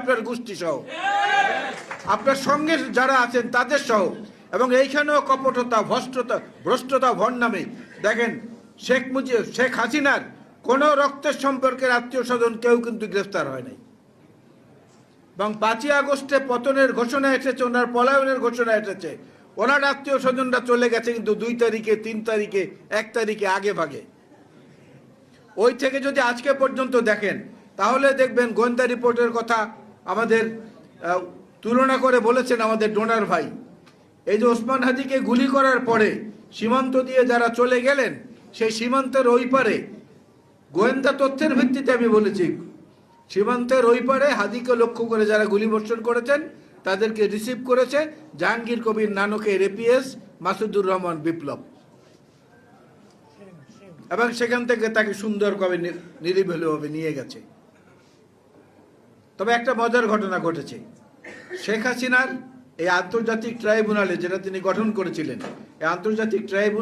আপনার গোষ্ঠী সহ, আপনার সঙ্গে যারা আছেন তাদের সহ। এবং এইখানেও কপটতা, ভ্রষ্টতা ভণ্ডামি। দেখেন, শেখ হাসিনার কোনো রক্তের সম্পর্কের আত্মীয় স্বজন কেউ কিন্তু গ্রেফতার হয় নাই। এবং 5ই আগস্টে পতনের ঘোষণা এসেছে, ওনার পলায়নের ঘোষণা এসেছে, ওনার আত্মীয় স্বজনরা চলে গেছে কিন্তু 2 তারিখে, 3 তারিখে, 1 তারিখে আগে ভাগে। ওই থেকে যদি আজকে পর্যন্ত দেখেন তাহলে দেখবেন গোয়েন্দা রিপোর্টের কথা আমাদের তুলনা করে বলেছেন আমাদের ডোনার ভাই। এই যে ওসমান হাদিকে গুলি করার পরে সীমান্ত দিয়ে যারা চলে গেলেন, সেই সীমান্তের ওই পারে গোয়েন্দা তথ্যের ভিত্তিতে আমি বলেছি, সীমান্তের ওই পারে হাদিকে লক্ষ্য করে যারা গুলিবর্ষণ করেছেন তাদেরকে রিসিভ করেছে জাহাঙ্গীর কবির নানকের এপিএস মাসুদুর রহমান বিপ্লব, এবং সেখান থেকে তাকে সুন্দরভাবে নিরিবিলিভাবে নিয়ে গেছে। তবে একটা মজার ঘটনা ঘটেছে, শেখ হাসিনার এই আন্তর্জাতিক ট্রাইব্যুনালে যেটা তিনি গঠন করেছিলেন, এই আন্তর্জাতিক ট্রাইব্যুনাল